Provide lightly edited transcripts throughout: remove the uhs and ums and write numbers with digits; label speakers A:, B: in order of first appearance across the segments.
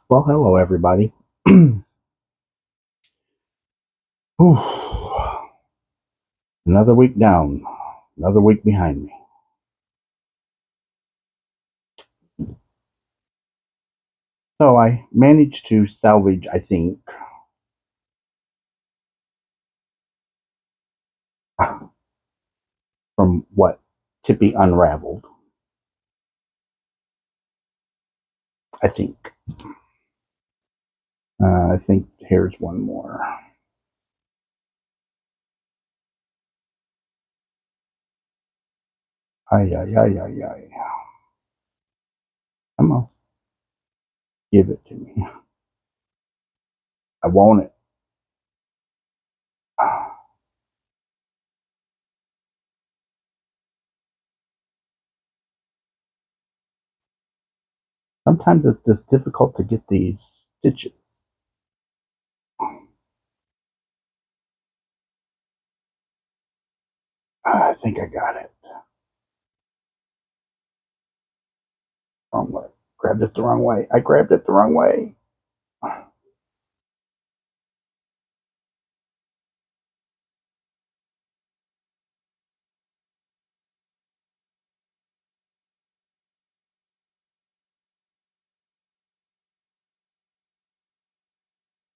A: Well, hello everybody. Whew. Another week down, another week behind me. So I managed to salvage, I think, from what Tippy unraveled. I think. I think here's one more. Ay, ay, ay, ay, ay. Come on. Give it to me. I want it. Sometimes it's just difficult to get these stitches. I think I got it. Wrong way. Grabbed it the wrong way. I grabbed it the wrong way.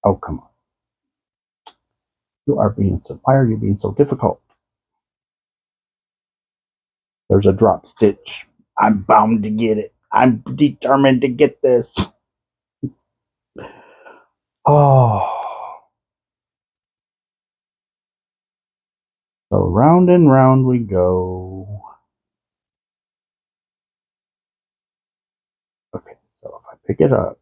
A: Oh, come on. You are being so, why are you being so difficult? There's a drop stitch. I'm bound to get it. I'm determined to get this. Oh. So round and round we go. Okay, so if I pick it up.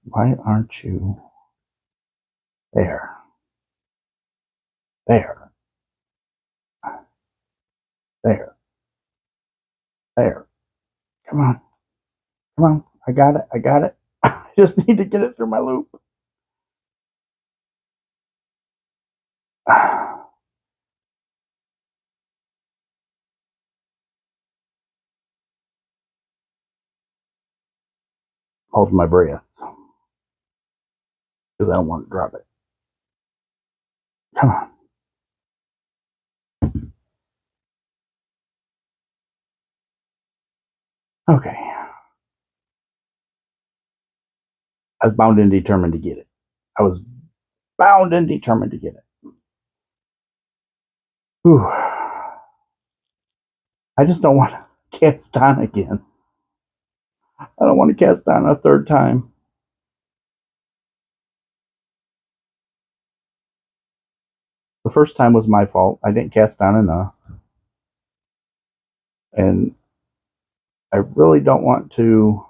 A: Why aren't you there? There. There. There. Come on. Come on. I got it. I got it. I just need to get it through my loop. Hold my breath. Because I don't want to drop it. Come on. Okay. I was bound and determined to get it. I was bound and determined to get it. Whew. I just don't want to cast on again. I don't want to cast on a third time. The first time was my fault. I didn't cast on enough. And I really don't want to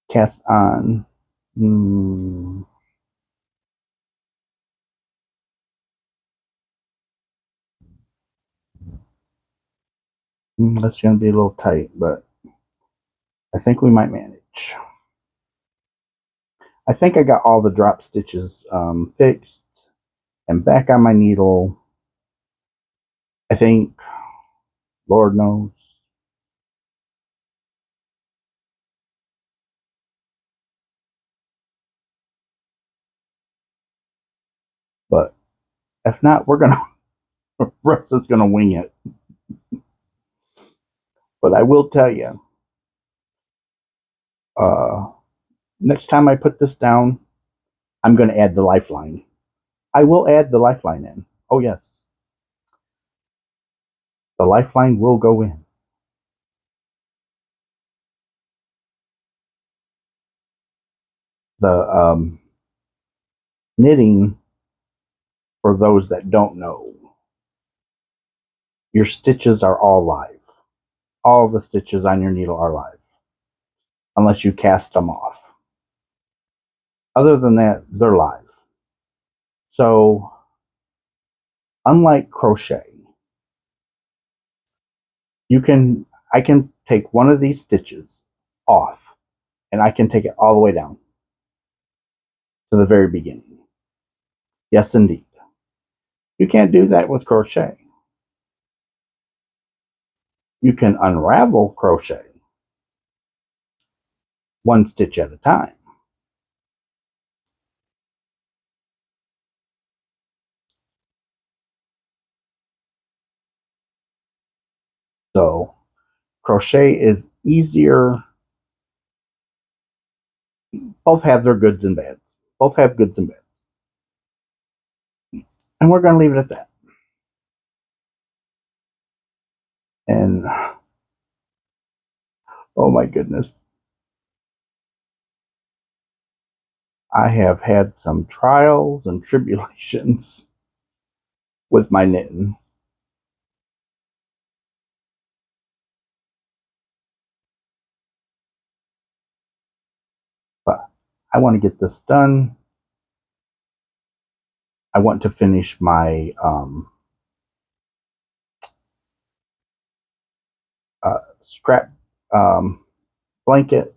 A: cast on. That's going to be a little tight, but I think we might manage. I think I got all the drop stitches fixed and back on my needle. I think, Lord knows. But if not, we're going to, Russ is going to wing it. But I will tell you, next time I put this down, I'm going to add the lifeline. I will add the lifeline in. Oh, yes. The lifeline will go in. The knitting, for those that don't know, your stitches are all live. All the stitches on your needle are live, unless you cast them off. Other than that, they're live. So, unlike crochet, I can take one of these stitches off, and I can take it all the way down to the very beginning. Yes, indeed. You can't do that with crochet. You can unravel crochet one stitch at a time. So crochet is easier. Both have their goods and bads. Both have goods and bads. And we're going to leave it at that. And oh my goodness, I have had some trials and tribulations with my knitting. But I want to get this done. I want to finish my scrap blanket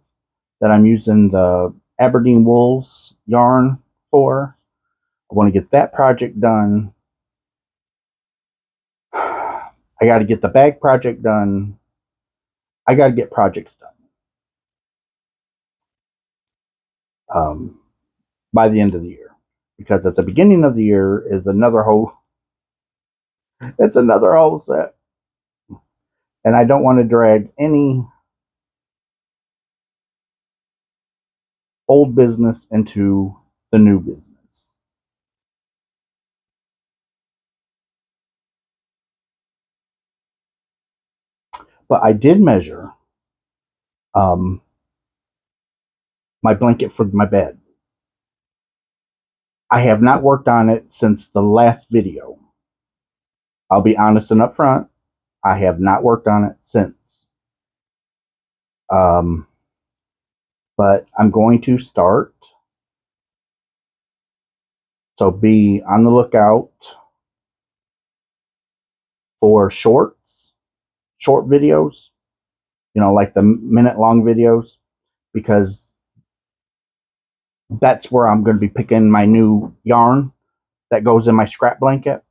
A: that I'm using the Aberdeen Wools yarn for. I want to get that project done. I got to get the bag project done. I got to get projects done by the end of the year, because at the beginning of the year is another whole. It's another whole set, and I don't want to drag any old business into the new business. But I did measure my blanket for my bed. I have not worked on it since the last video. I'll be honest and upfront. I have not worked on it since. But I'm going to start. So be on the lookout for short videos, like the minute-long videos, because that's where I'm going to be picking my new yarn that goes in my scrap blanket.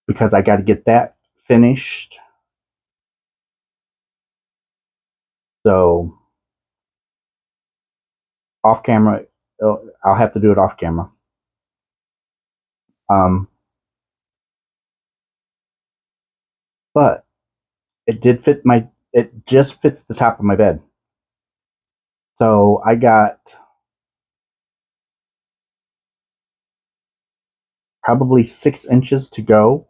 A: Because I got to get that finished. So off camera, I'll have to do it off camera. But it just fits the top of my bed. So I got probably 6 inches to go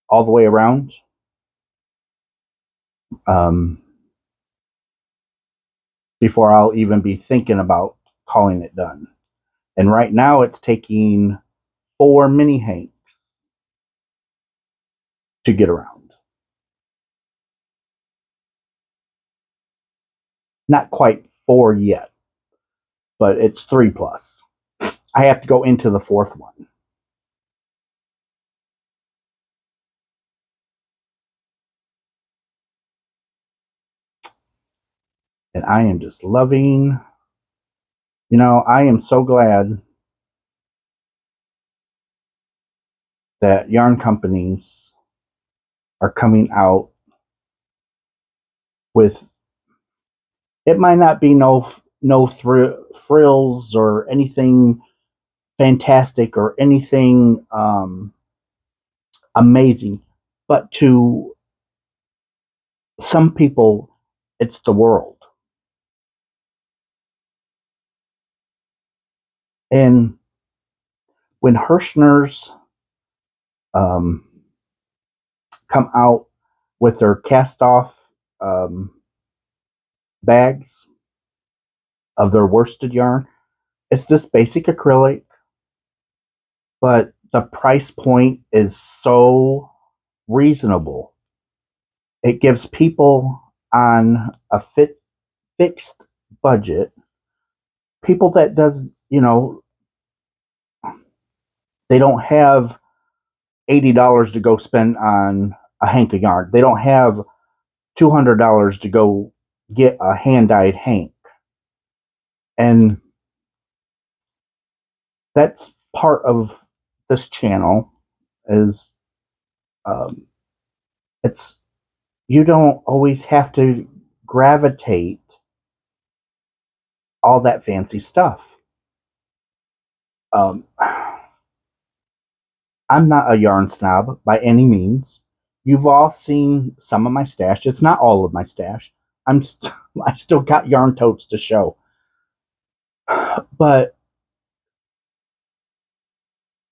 A: all the way around. Before I'll even be thinking about calling it done. And right now it's taking 4 mini hanks to get around. Not quite 4 yet, but it's 3 plus. I have to go into the 4th one. And I am just loving, I am so glad that yarn companies are coming out with, it might not be no frills or anything fantastic or anything amazing, but to some people it's the world. And when Hirschner's come out with their cast off bags of their worsted yarn, it's just basic acrylic, but the price point is so reasonable. It gives people on a fixed budget, people that does, they don't have $80 to go spend on a hank of yarn. They don't have $200 to go get a hand-dyed hank. And that's part of this channel is it's you don't always have to gravitate all that fancy stuff. Um, I'm not a yarn snob by any means. You've all seen some of my stash. It's not all of my stash. I still got yarn totes to show, but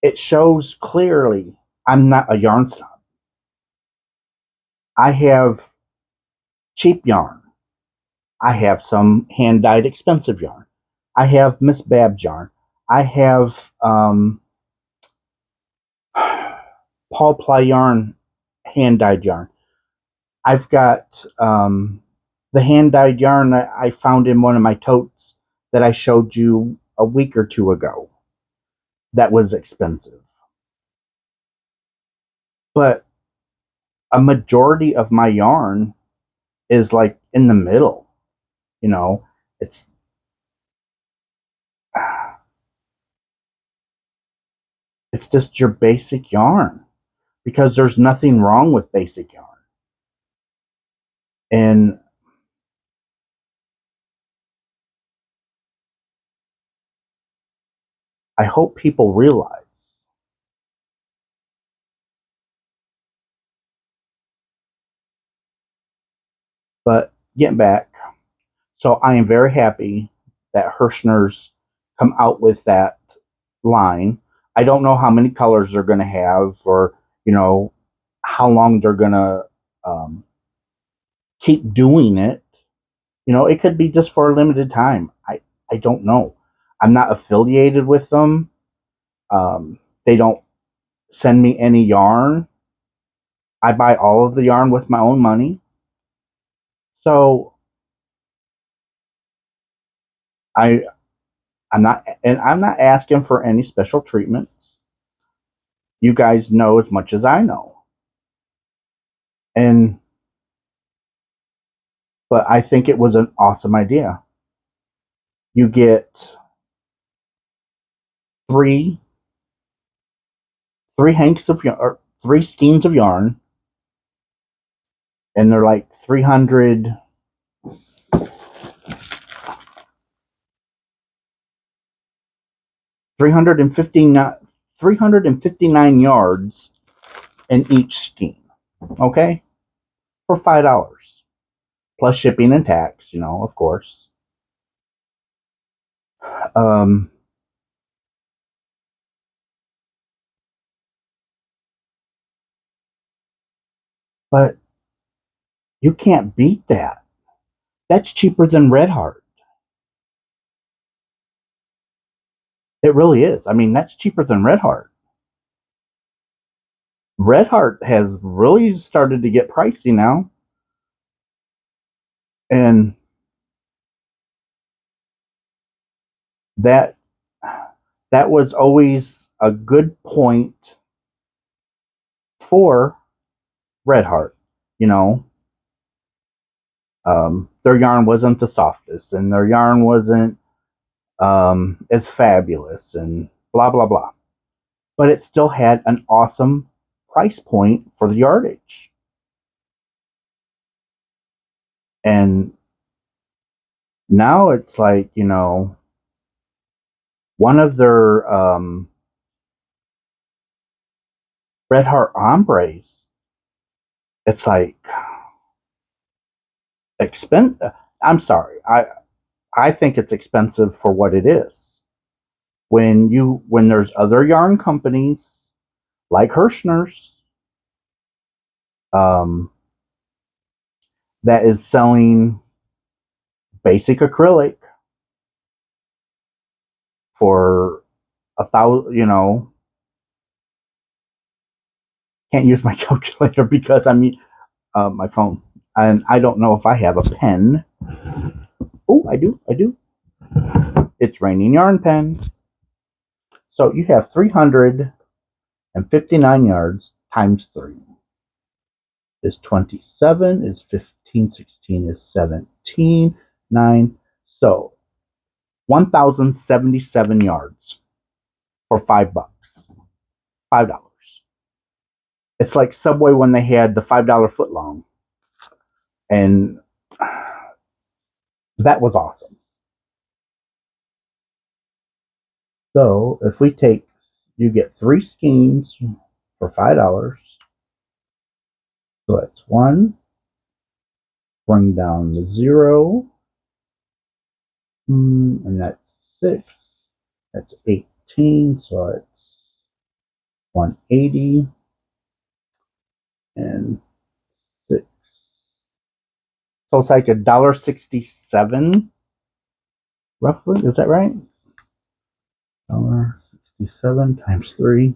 A: it shows clearly I'm not a yarn snob. I have cheap yarn. I have some hand dyed expensive yarn. I have Miss Babs yarn. I have Paul Ply yarn, hand dyed yarn. I've got the hand dyed yarn that I found in one of my totes that I showed you a week or two ago. That was expensive. But a majority of my yarn is like in the middle. You know, it's just your basic yarn because there's nothing wrong with basic yarn. And I hope people realize. But getting back, so I am very happy that Hirschner's come out with that line. I don't know how many colors they're going to have, or how long they're going to keep doing it. It could be just for a limited time. I don't know. I'm not affiliated with them. They don't send me any yarn. I buy all of the yarn with my own money. So I I'm not asking for any special treatments. You guys know as much as I know. And but I think it was an awesome idea. You get three hanks of yarn, or three skeins of yarn, and they're like 359 yards in each skein. Okay, for $5 plus shipping and tax. Of course. Um, but you can't beat that. That's cheaper than Red Heart. It really is. I mean, that's cheaper than Red Heart. Red Heart has really started to get pricey now. And that was always a good point for Red Heart. Their yarn wasn't the softest, and their yarn wasn't as fabulous, and blah blah blah. But it still had an awesome price point for the yardage. And now it's like, one of their Red Heart ombres, it's like I'm sorry, I think it's expensive for what it is. When there's other yarn companies like Hirschner's that is selling basic acrylic for $1,000, can't use my calculator because my phone, and I don't know if I have a pen. Oh, I do. It's Raining Yarn pen. So you have 359 yards times 3 is 27, is 15, 16 is 17, 9. So 1,077 yards for $5. $5. It's like Subway when they had the $5 foot long. And that was awesome. So if we take, you get 3 skeins for $5. So that's 1. Bring down the 0. And that's 6. That's 18. So it's 180. And 6. So it's like $1.67 roughly. Is that right? $1.67 times 3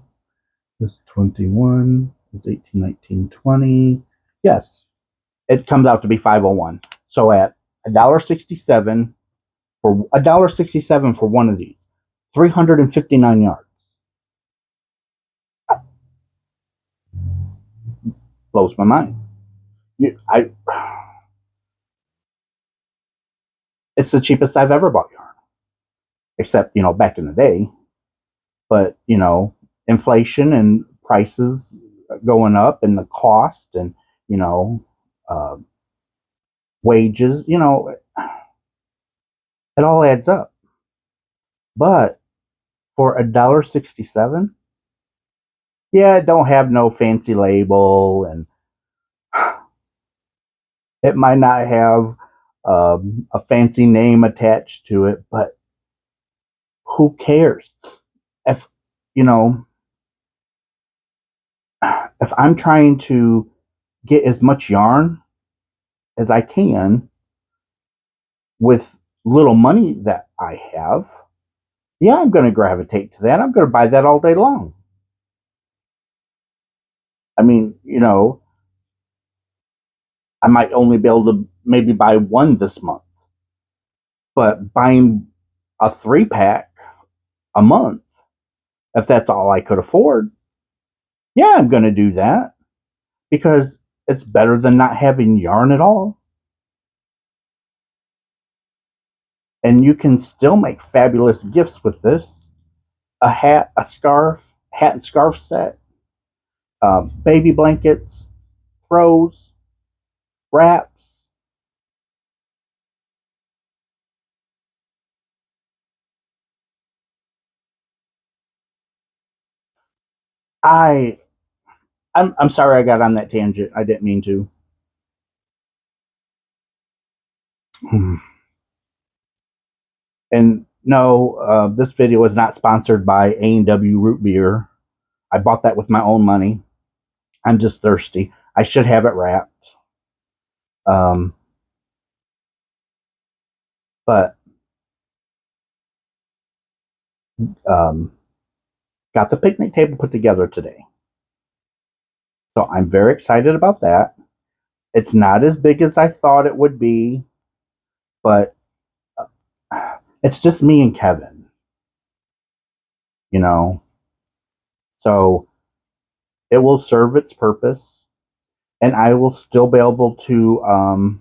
A: is 21. Is 18, 19, 20. Yes, it comes out to be 501. So at $1.67 for $1.67 for one of these, 359 yards. Blows my mind. It's the cheapest I've ever bought yarn, except back in the day. But inflation and prices going up, and the cost, and uh, wages. It all adds up. But for $1.67, yeah, it don't have no fancy label, and it might not have a fancy name attached to it, but who cares? If you know, if I'm trying to get as much yarn as I can with little money that I have, yeah, I'm going to gravitate to that. I'm going to buy that all day long. I mean, I might only be able to maybe buy one this month, but buying a 3-pack a month, if that's all I could afford, yeah, I'm going to do that because it's better than not having yarn at all. And you can still make fabulous gifts with this. A hat, a scarf, hat and scarf set, baby blankets, throws, wraps. I I'm sorry I got on that tangent. I didn't mean to. And no, this video is not sponsored by A&W Root Beer. I bought that with my own money. I'm just thirsty. I should have it wrapped. But um, got the picnic table put together today. So I'm very excited about that. It's not as big as I thought it would be, but it's just me and Kevin, you know. So it will serve its purpose, and I will still be able to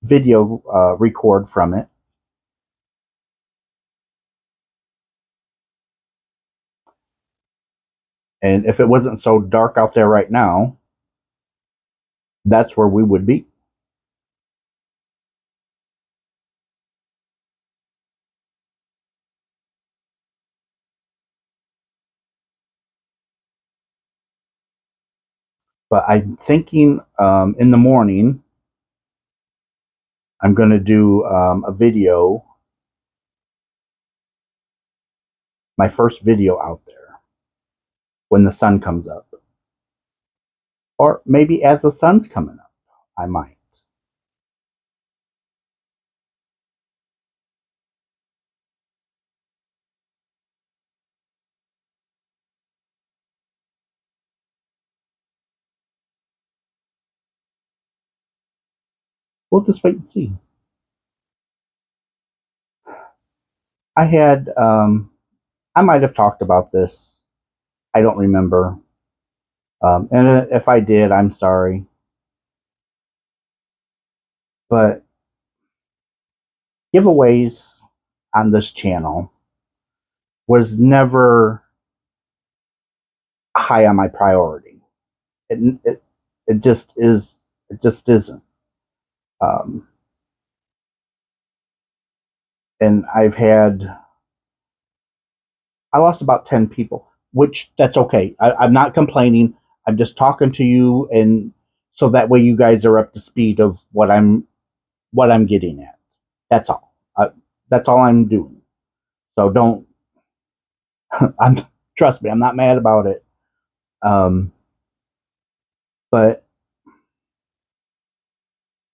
A: video record from it. And if it wasn't so dark out there right now, that's where we would be. But I'm thinking in the morning, I'm going to do a video, my first video out there when the sun comes up. Or maybe as the sun's coming up, I might. We'll just wait and see. I had, I might have talked about this. I don't remember. And if I did, I'm sorry. But giveaways on this channel was never high on my priority. It, it, it just is. It just isn't. Um, and I lost about 10 people, which that's okay. I'm not complaining. I'm just talking to you, and so that way you guys are up to speed of what I'm getting at. That's all. That's all I'm doing. So don't. I'm trust me. I'm not mad about it. Um, but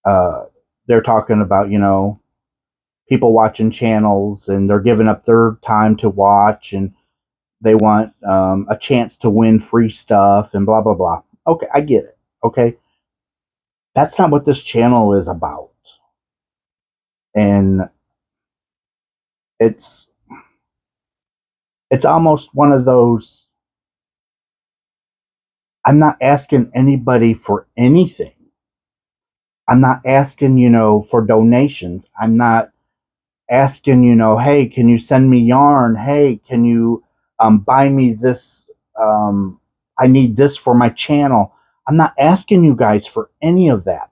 A: uh, they're talking about people watching channels and they're giving up their time to watch and they want a chance to win free stuff and blah blah blah. Okay, I get it. Okay, that's not what this channel is about, and it's it's almost one of those. I'm not asking anybody for anything. I'm not asking for donations. I'm not asking hey, can you send me yarn? Hey, can you buy me this? I need this for my channel. I'm not asking you guys for any of that.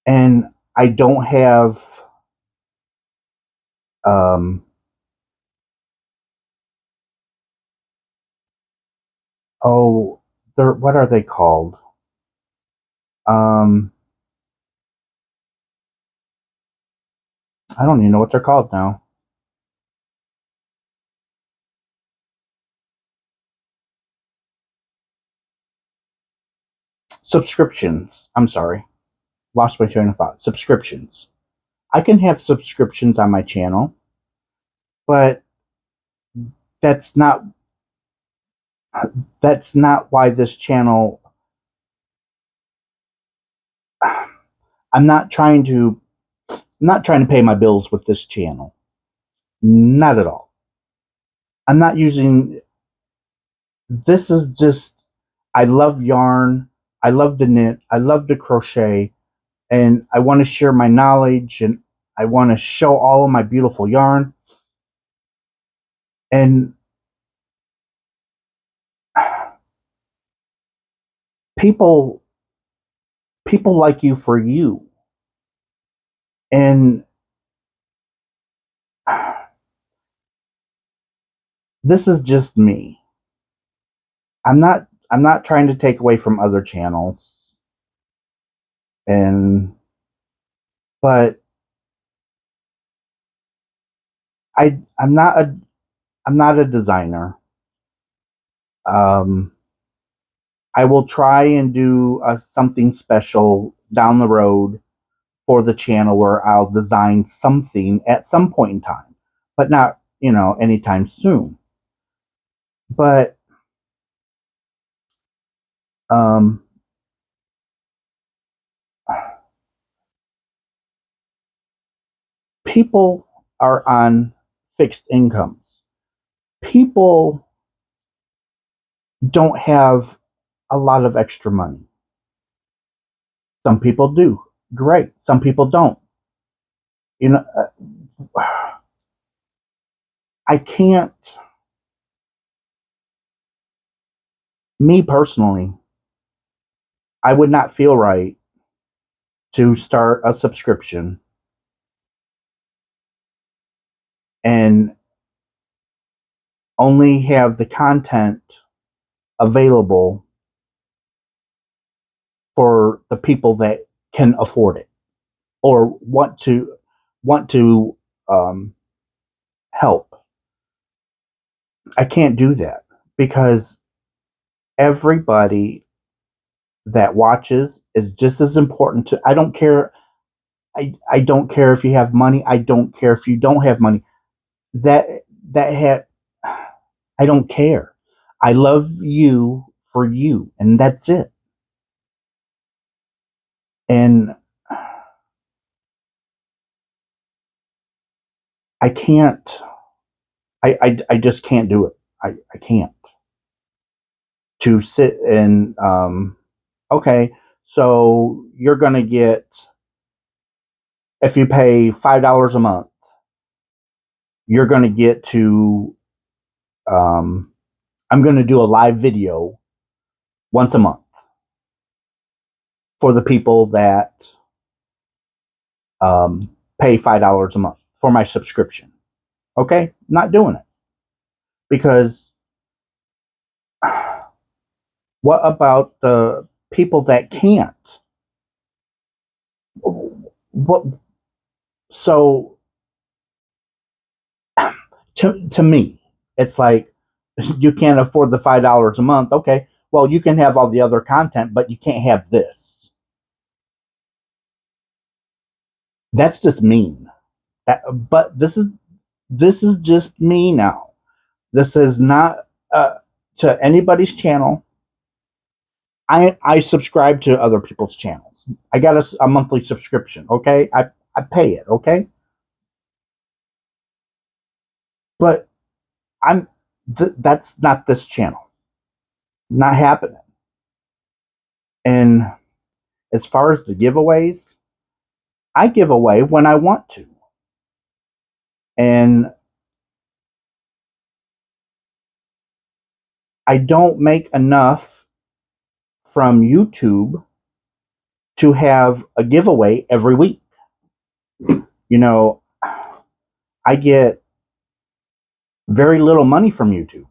A: And I don't have um, oh, they're what are they called? Um, I don't even know what they're called now. Subscriptions. I'm sorry, lost my train of thought. Subscriptions. I can have subscriptions on my channel, but that's not that's not why this channel. I'm not trying to pay my bills with this channel. Not at all. I'm not using this is just I love yarn, I love to knit, I love to crochet, and I want to share my knowledge and I want to show all of my beautiful yarn. And people like you for you. And this is just me. I'm not trying to take away from other channels. And but I'm not a designer. Um, I will try and do something special down the road for the channel where I'll design something at some point in time, but not anytime soon. But um, people are on fixed incomes. People don't have a lot of extra money. Some people do. Great. Some people don't. You know, I can't, me personally, I would not feel right to start a subscription and only have the content available for the people that can afford it or want to um, help. I can't do that because everybody that watches is just as important to. I don't care. I don't care if you have money. I don't care if you don't have money. That that ha- I don't care. I love you for you, and that's it. And I can't. I just can't do it. I can't to sit and okay. So you're gonna get if you pay $5 a month, you're going to get to, I'm going to do a live video once a month for the people that pay $5 a month for my subscription. Okay? Not doing it. Because what about the people that can't? What? So to me, it's like, you can't afford the $5 a month. Okay, well, you can have all the other content, but you can't have this. That's just mean. But this is just me now. This is not to anybody's channel. I subscribe to other people's channels. I got a monthly subscription. Okay, I pay it. Okay, but that's not this channel. Not happening. And as far as the giveaways, I give away when I want to. And I don't make enough from YouTube to have a giveaway every week. You know, I get very little money from YouTube.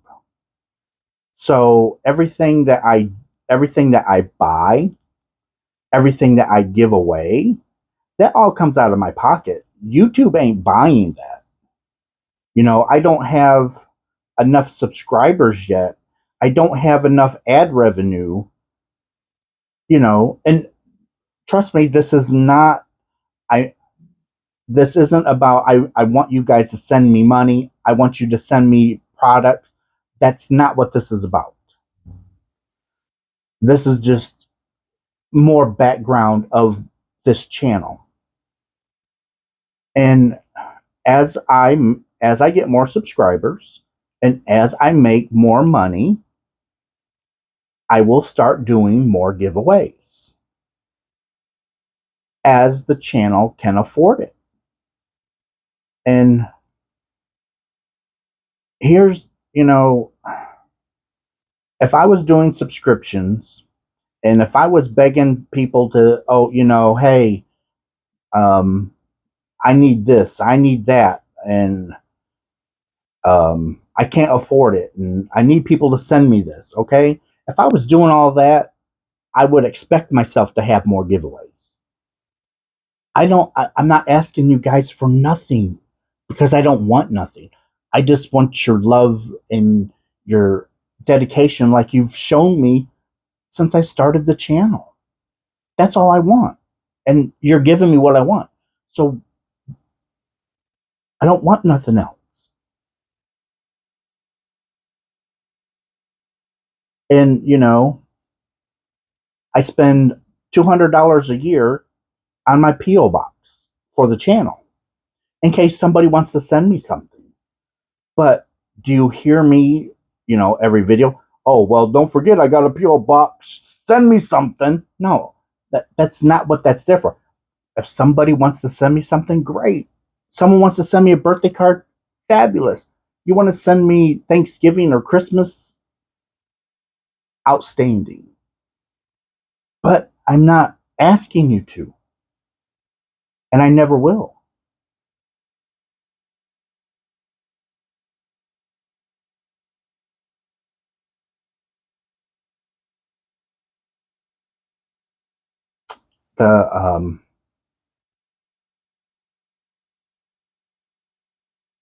A: So everything that I buy, everything that I give away, that all comes out of my pocket. YouTube ain't buying that. I don't have enough subscribers yet. I don't have enough ad revenue, and trust me, I this isn't about I want you guys to send me money. I want you to send me products. That's not what this is about. This is just more background of this channel. And as I get more subscribers and as I make more money, I will start doing more giveaways as the channel can afford it. And here's, if I was doing subscriptions and if I was begging people to, hey, I need this, I need that, and I can't afford it, and I need people to send me this, okay? If I was doing all that, I would expect myself to have more giveaways. I'm not asking you guys for nothing because I don't want nothing. I just want your love and your dedication like you've shown me since I started the channel. That's all I want. And you're giving me what I want. So I don't want nothing else. And, I spend $200 a year on my P.O. box for the channel in case somebody wants to send me something. But do you hear me, every video? Oh, well, don't forget I got a P.O. box. Send me something. No, that's not what that's there for. If somebody wants to send me something, great. Someone wants to send me a birthday card, fabulous. You want to send me Thanksgiving or Christmas, outstanding. But I'm not asking you to, and I never will. The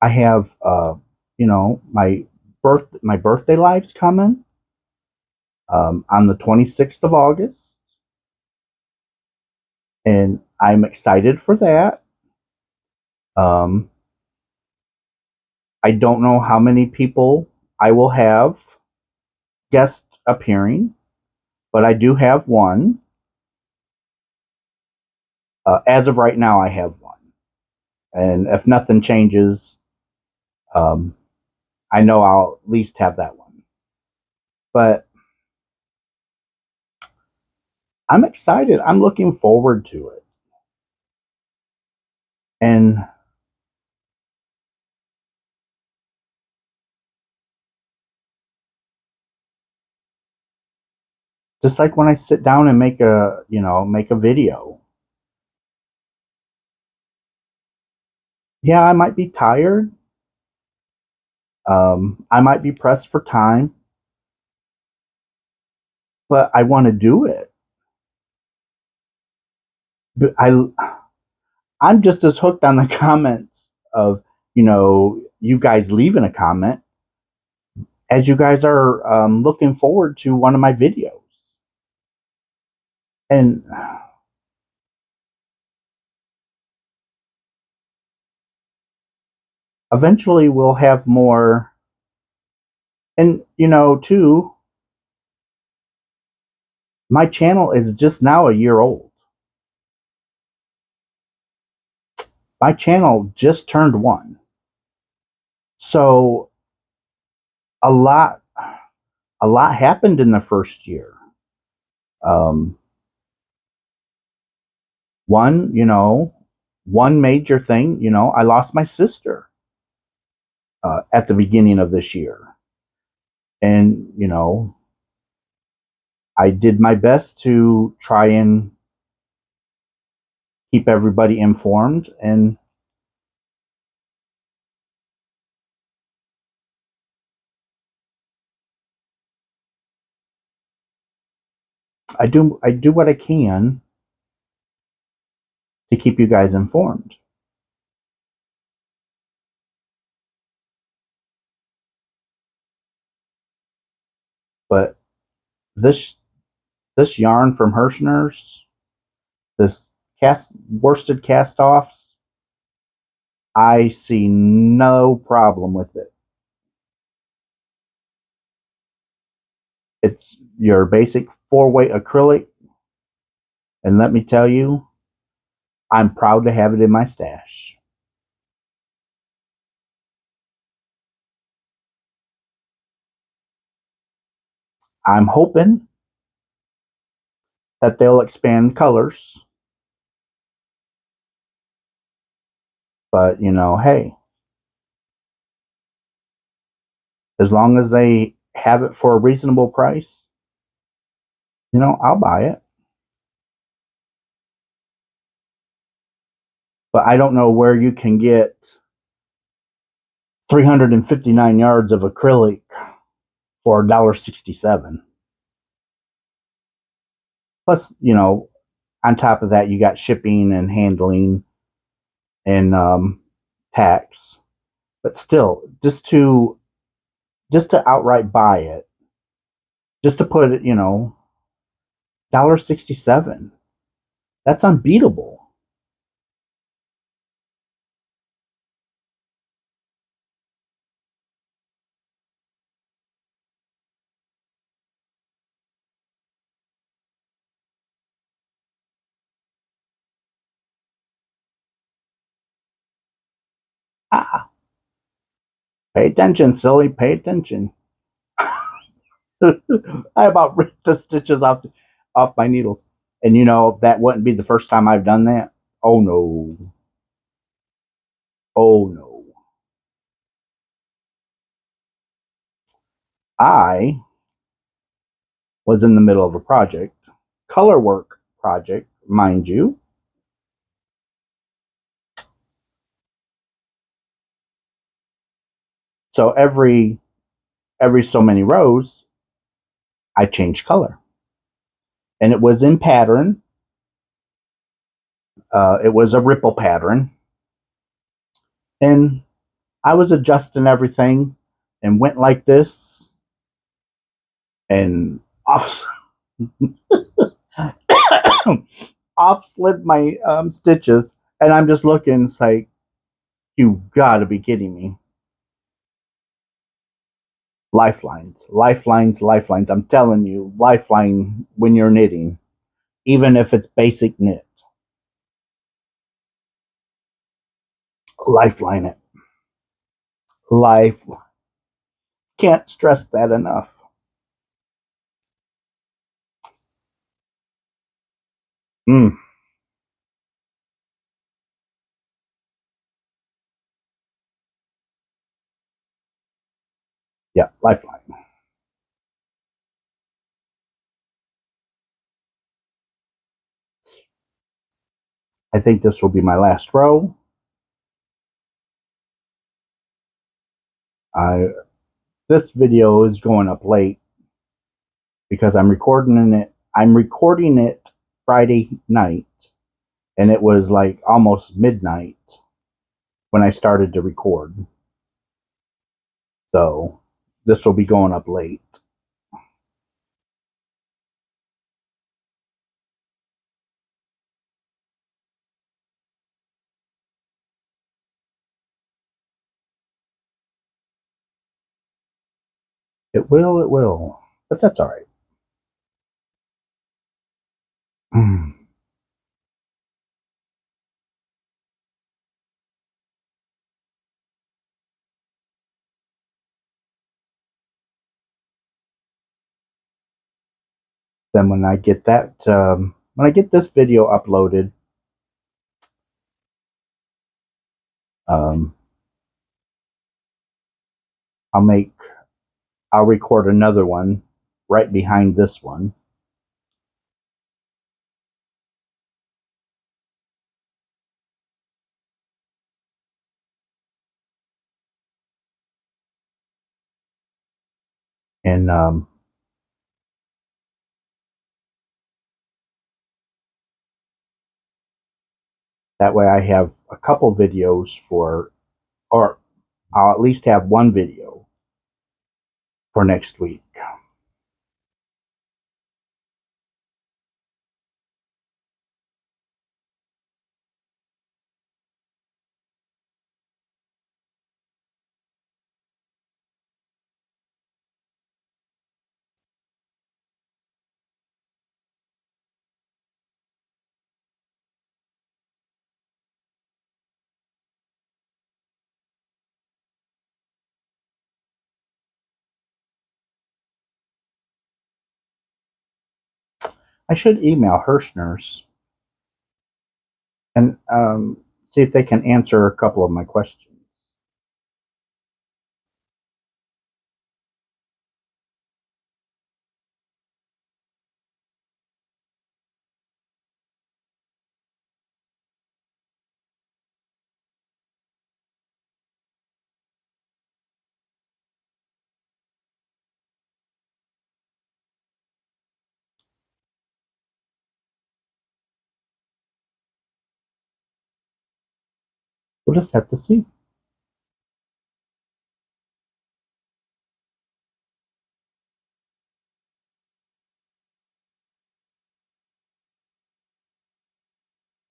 A: I have my birthday live's coming on the 26th of August, and I'm excited for that. Um, I don't know how many people I will have guest appearing, but I do have one. As of right now, I have one, and if nothing changes, um, I know I'll at least have that one. But I'm excited. I'm looking forward to it. And just like when I sit down and make a video, yeah, I might be tired. I might be pressed for time, but I want to do it. But I'm just as hooked on the comments of you guys leaving a comment as you guys are looking forward to one of my videos. And eventually we'll have more. And too, my channel is just now a year old. My channel just turned 1. So a lot happened in the first year. Um, one, one major thing, I lost my sister at the beginning of this year. And, I did my best to try and keep everybody informed. And I do what I can to keep you guys informed. But this yarn from Hirschner's, this worsted cast offs, I see no problem with it. It's your basic 4-way acrylic, and let me tell you, I'm proud to have it in my stash. I'm hoping that they'll expand colors, but hey, as long as they have it for a reasonable price, I'll buy it. But I don't know where you can get 359 yards of acrylic for $1.67. Plus, on top of that, you got shipping and handling and tax. But still, just to outright buy it, just to put it, $1.67. That's unbeatable. Ah, pay attention, silly. Pay attention. I about ripped the stitches off my needles. And that wouldn't be the first time I've done that. Oh no. Oh no. I was in the middle of a project, color work project, mind you. So every so many rows, I changed color. And it was in pattern. It was a ripple pattern. And I was adjusting everything and went like this and off off slid my stitches, and I'm just looking. It's like, you gotta be kidding me. Lifelines, lifelines, lifelines. I'm telling you, lifeline when you're knitting, even if it's basic knit. Lifeline it. Life. Can't stress that enough. Mm. Yeah, lifeline. I think this will be my last row. This video is going up late because I'm recording it. I'm recording it Friday night, and it was like almost midnight when I started to record. So this will be going up late. It will. But that's all right. Then when I get when I get this video uploaded, um, I'll record another one right behind this one. And that way I have a couple videos or I'll at least have one video for next week. I should email Hirschner's and see if they can answer a couple of my questions. We'll just have to see.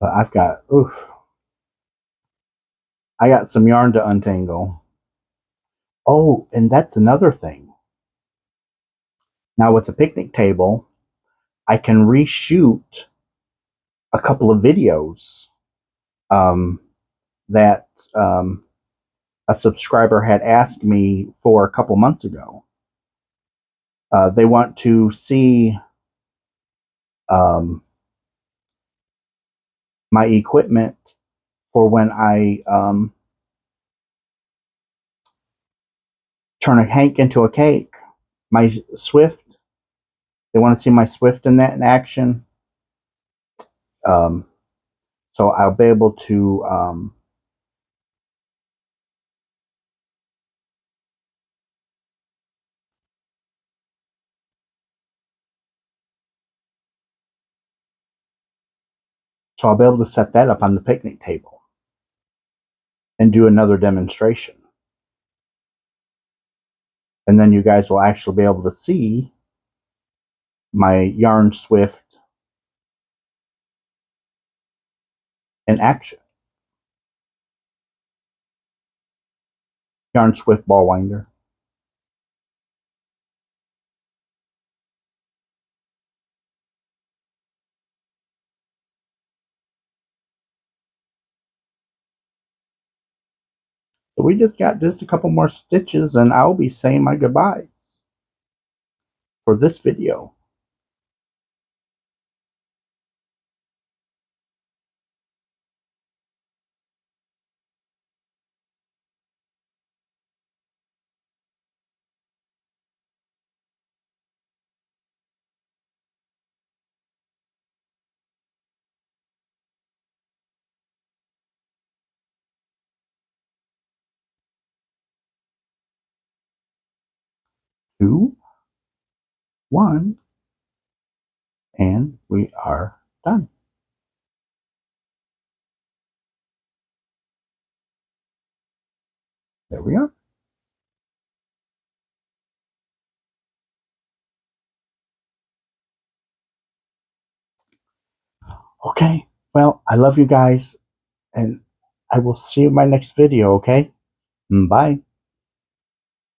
A: But I got some yarn to untangle. Oh, and that's another thing. Now with the picnic table, I can reshoot a couple of videos um, that a subscriber had asked me for a couple months ago. They want to see um, my equipment for when I turn a hank into a cake. My Swift. They want to see my Swift in action. Um, so I'll be able to set that up on the picnic table and do another demonstration. And then you guys will actually be able to see my yarn Swift in action. Yarn Swift ball winder. So we just got just a couple more stitches and I'll be saying my goodbyes for this video. 2, 1, and we are done. There we are. Okay, well, I love you guys, and I will see you in my next video, okay? Bye.